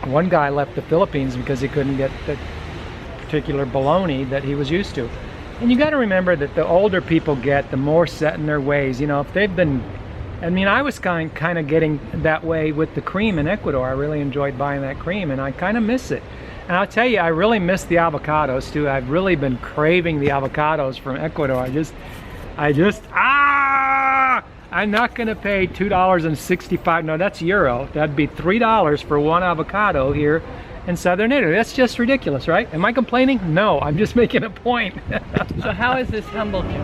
One guy left the Philippines because he couldn't get the particular bologna that he was used to. And you got to remember that the older people get, the more set in their ways. You know, if they've been, I mean, I was kind of getting that way with the cream in Ecuador. I really enjoyed buying that cream, and I kind of miss it. And I'll tell you, I really miss the avocados too. I've really been craving the avocados from Ecuador. I'm not going to pay $2.65. No, that's euro. That'd be $3 for one avocado here in southern Italy. That's just ridiculous, right? Am I complaining? No, I'm just making a point. So how has this humbled you?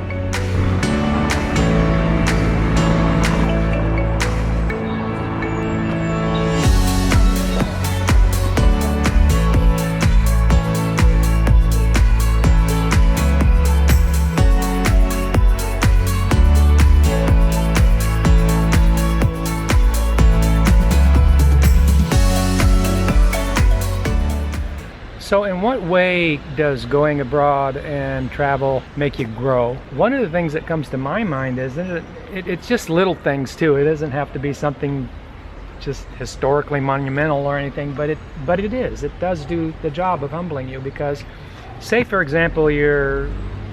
So in what way does going abroad and travel make you grow? One of the things that comes to my mind is that it's just little things too. It doesn't have to be something just historically monumental or anything, but it is. It does do the job of humbling you, because say for example you're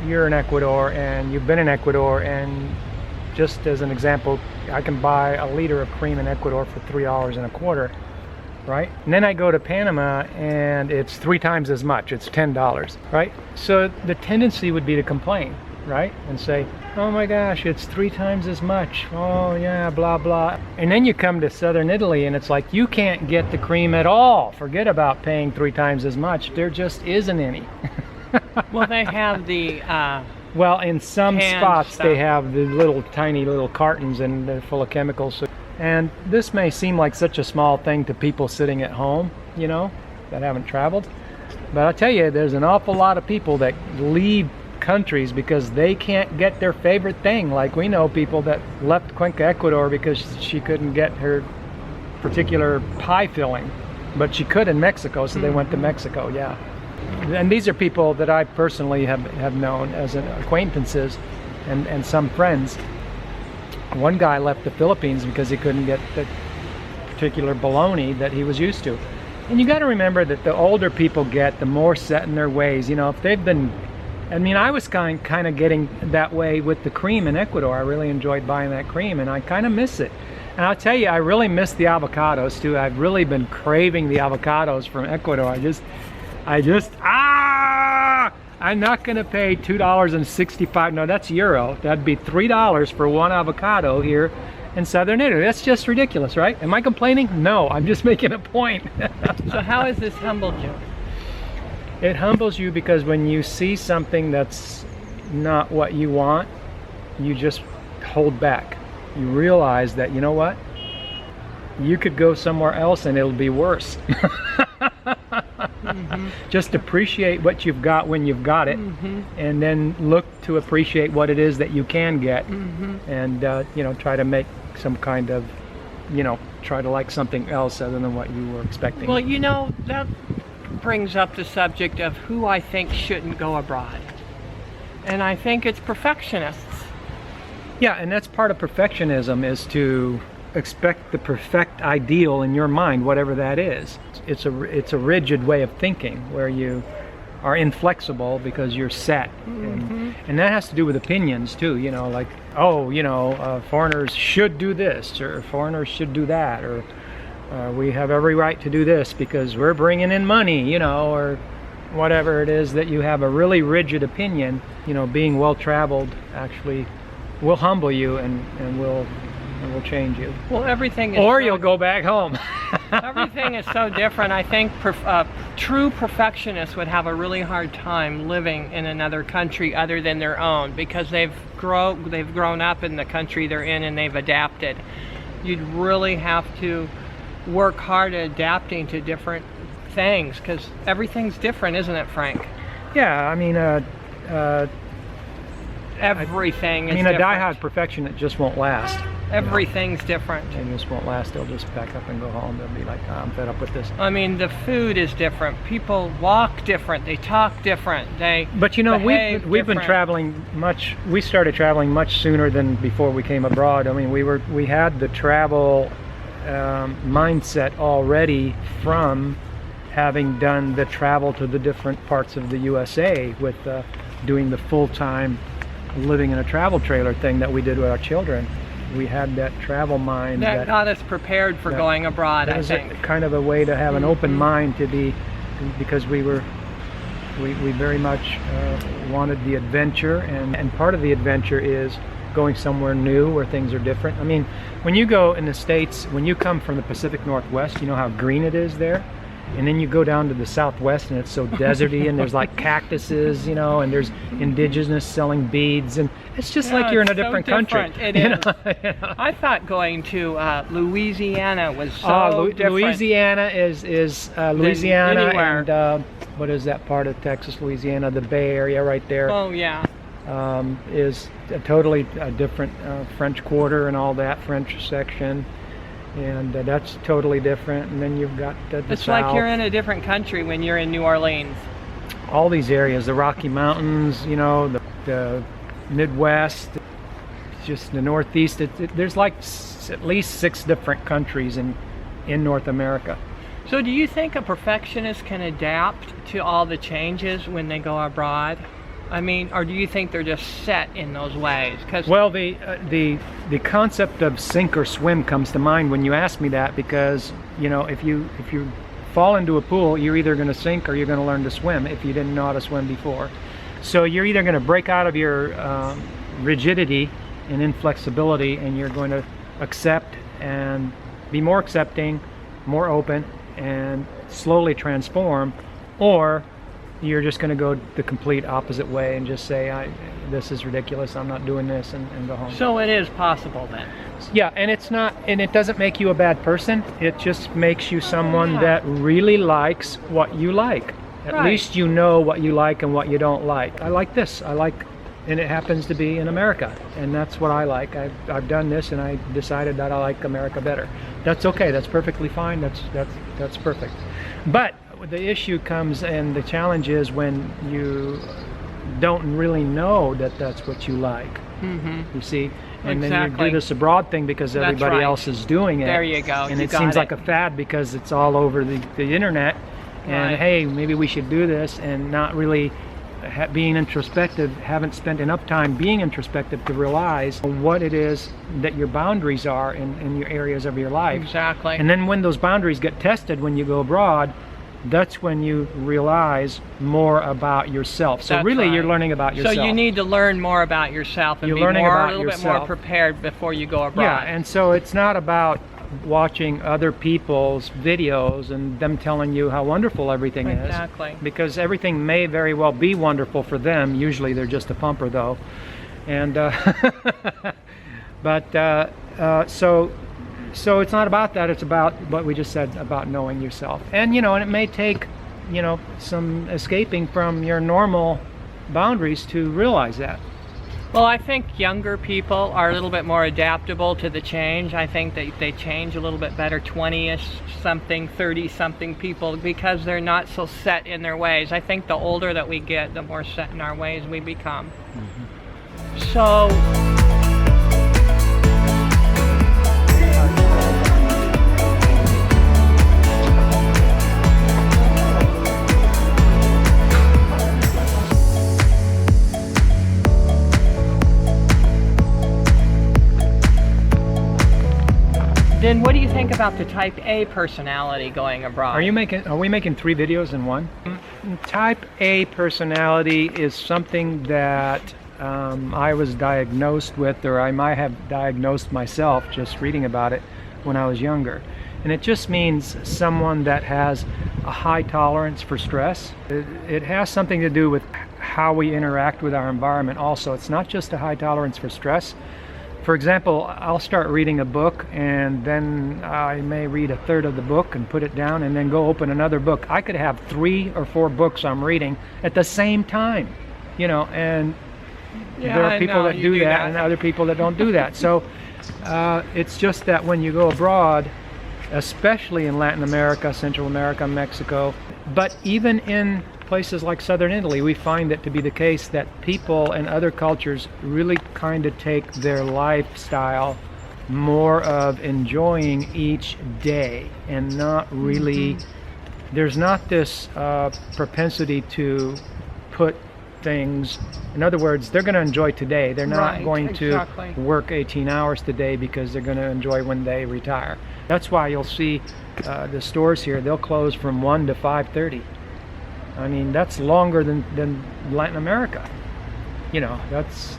in Ecuador and you've been in Ecuador, and just as an example, I can buy a liter of cream in Ecuador for $3.25. Right? And then I go to Panama and it's 3 times as much, it's $10, right? So the tendency would be to complain, right? And say, oh my gosh, it's 3 times as much. Oh yeah, blah, blah. And then you come to southern Italy and it's like, you can't get the cream at all. Forget about paying 3 times as much. There just isn't any. Well, they have the well, in some spots stuff. They have the little tiny little cartons and they're full of chemicals. So, and this may seem like such a small thing to people sitting at home, you know, that haven't traveled. But I'll tell you, there's an awful lot of people that leave countries because they can't get their favorite thing. Like we know people that left Cuenca, Ecuador because she couldn't get her particular pie filling, but she could in Mexico, so they went to Mexico, yeah. And these are people that I personally have known as acquaintances and some friends. One guy left the Philippines because he couldn't get the particular bologna that he was used to. And you got to remember that the older people get, the more set in their ways. You know, if they've been, I mean, I was kind of getting that way with the cream in Ecuador. I really enjoyed buying that cream, and I kind of miss it. And I'll tell you, I really miss the avocados too. I've really been craving the avocados from Ecuador. I'm not going to pay $2.65. No, that's euro. That'd be $3 for one avocado here in southern Italy. That's just ridiculous, right? Am I complaining? No, I'm just making a point. So how has this humbled you? It humbles you because when you see something that's not what you want, you just hold back. You realize that, you know what? You could go somewhere else and it'll be worse. Just appreciate what you've got when you've got it, and then look to appreciate what it is that you can get, and you know, try to make some kind of, you know, try to like something else other than what you were expecting. Well, you know, that brings up the subject of who I think shouldn't go abroad, and I think it's perfectionists. Yeah, and that's part of perfectionism, is to expect the perfect ideal in your mind, whatever that is. It's a rigid way of thinking where you are inflexible because you're set, and that has to do with opinions too. You know, like, oh, you know, foreigners should do this, or foreigners should do that, or we have every right to do this because we're bringing in money, you know, or whatever it is that you have a really rigid opinion. You know, being well traveled actually will humble you and will change you. Well, everything is or you'll go back home. Everything is so different. I think true perfectionists would have a really hard time living in another country other than their own, because they've grown up in the country they're in and they've adapted. You'd really have to work hard at adapting to different things, because everything's different, isn't it, Frank? Yeah, I mean, everything is a different. die-hard perfectionist just won't last. Everything's different. They just won't last. They'll just pack up and go home. They'll be like, oh, I'm fed up with this. I mean, the food is different. People walk different. They talk different. But you know, we've been different. traveling much. We started traveling much sooner than before we came abroad. I mean, we had the travel mindset already from having done the travel to the different parts of the USA with doing the full-time living in a travel trailer thing that we did with our children. We had that travel mind that got us prepared for going abroad. I think kind of a way to have an open mind, to be, because we very much wanted the adventure, and part of the adventure is going somewhere new where things are different. I mean, when you go in the States, when you come from the Pacific Northwest, you know how green it is there. And then you go down to the Southwest and it's so deserty, and there's like cactuses, you know, and there's indigenous selling beads, and it's just like you're in a different country. It is. I thought going to Louisiana was so different. Louisiana is Louisiana, and what is that part of Texas, Louisiana, the Bay Area right there. Oh yeah. Is a totally different French Quarter and all that, French section. And that's totally different. And then you've got the It's South. like you're in a different country when you're in New Orleans. All these areas, the Rocky Mountains, you know, the Midwest, just the Northeast. There's like at least 6 different countries in North America. So do you think a perfectionist can adapt to all the changes when they go abroad? I mean, or do you think they're just set in those ways? Well, the concept of sink or swim comes to mind when you ask me that, because, you know, if you fall into a pool, you're either going to sink or you're going to learn to swim if you didn't know how to swim before. So you're either going to break out of your rigidity and inflexibility, and you're going to accept and be more accepting, more open, and slowly transform, or you're just going to go the complete opposite way and just say, this is ridiculous, I'm not doing this, and go home. So it is possible then. Yeah, and it doesn't make you a bad person. It just makes you someone that really likes what you like. At least you know what you like and what you don't like. I like this. And it happens to be in America, and that's what I like. I've done this, and I decided that I like America better. That's okay. That's perfectly fine. That's perfect. But the issue comes, and the challenge is when you don't really know that that's what you like. Mm-hmm. You see, and then you do this abroad thing because everybody else is doing it. There you go. And it seems like a fad because it's all over the internet. And hey, maybe we should do this, and not really being introspective, haven't spent enough time being introspective to realize what it is that your boundaries are in your areas of your life. Exactly. And then when those boundaries get tested when you go abroad, that's when you realize more about yourself. So really you're learning about yourself. So you need to learn more about yourself and be a little bit more prepared before you go abroad. Yeah, and so it's not about watching other people's videos and them telling you how wonderful everything is. Exactly. Because everything may very well be wonderful for them. Usually they're just a pumper though. And so it's not about that. It's about what we just said about knowing yourself. And and it may take some escaping from your normal boundaries to realize that. Well, I think younger people are a little bit more adaptable to the change. I think they change a little bit better, 20-ish something, 30-something people, because they're not so set in their ways. I think the older that we get, the more set in our ways we become. Mm-hmm. So then what do you think about the type A personality going abroad? Are we making 3 videos in one? Type A personality is something that I was diagnosed with, or I might have diagnosed myself just reading about it when I was younger. And it just means someone that has a high tolerance for stress. It has something to do with how we interact with our environment also. It's not just a high tolerance for stress. For example, I'll start reading a book, and then I may read a third of the book and put it down and then go open another book. I could have 3 or 4 books I'm reading at the same time, and there are people that do that and other people that don't do that. So it's just that when you go abroad, especially in Latin America, Central America, Mexico, but even in places like southern Italy, we find it to be the case that people and other cultures really kind of take their lifestyle more of enjoying each day and not really, there's not this propensity to put things, in other words, they're going to enjoy today. They're not Right, going exactly. to work 18 hours today because they're going to enjoy when they retire. That's why you'll see the stores here, they'll close from 1 to 5:30. I mean, that's longer than Latin America. You know, that's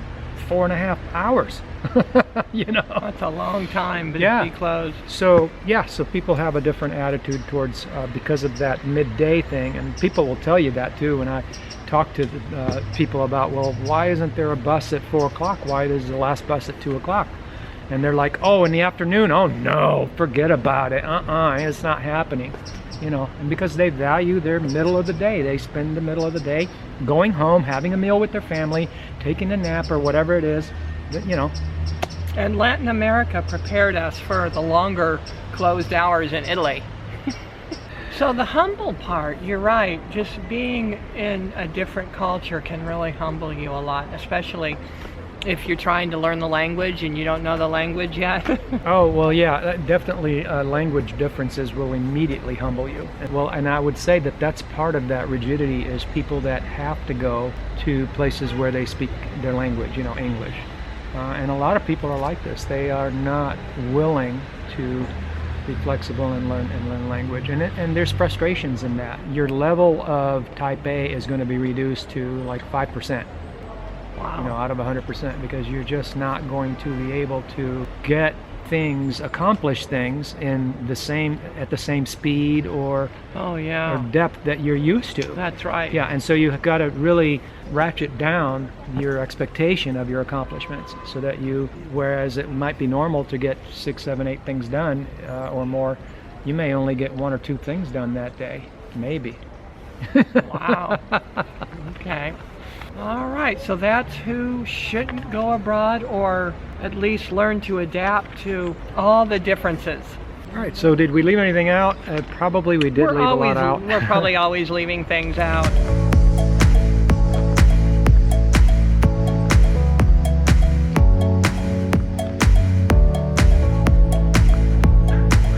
4.5 hours. You know, That's a long time to Yeah. be closed. so yeah, so people have a different attitude towards because of that midday thing, and people will tell you that too. When I talk to people about, well, why isn't there a bus at 4 o'clock? Why is the last bus at 2 o'clock? And they're like, oh, in the afternoon? Oh no, forget about it. It's not happening. You know, and because they value their middle of the day, they spend the middle of the day going home, having a meal with their family, taking a nap or whatever it is. You know, And Latin America prepared us for the longer closed hours in Italy. So the humble part, you're right, just being in a different culture can really humble you a lot, especially if you're trying to learn the language and you don't know the language yet. oh well, yeah, definitely. Language differences will immediately humble you. And I would say that that's part of that rigidity is people that have to go to places where they speak their language, you know, English. And a lot of people are like this. They are not willing to be flexible and learn language, and there's frustrations in that. Your level of type A is going to be reduced to like 5%. Wow. You know, out of 100%, because you're just not going to be able to get things, accomplish things at the same speed or Oh yeah. depth that you're used to. That's right. Yeah, and so you've got to really ratchet down your expectation of your accomplishments so that whereas it might be normal to get 6, 7, 8 things done or more, you may only get 1 or 2 things done that day, maybe. Wow. Okay. All right, so that's who shouldn't go abroad, or at least learn to adapt to all the differences. All right, so did we leave anything out? Probably we did leave a lot out. We're probably always leaving things out.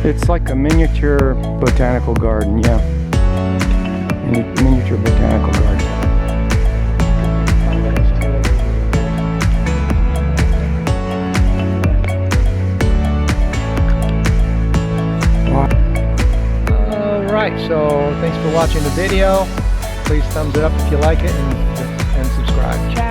It's like a miniature botanical garden, yeah. Miniature botanical garden. Alright, so thanks for watching the video. Please thumbs it up if you like it and subscribe. Ciao.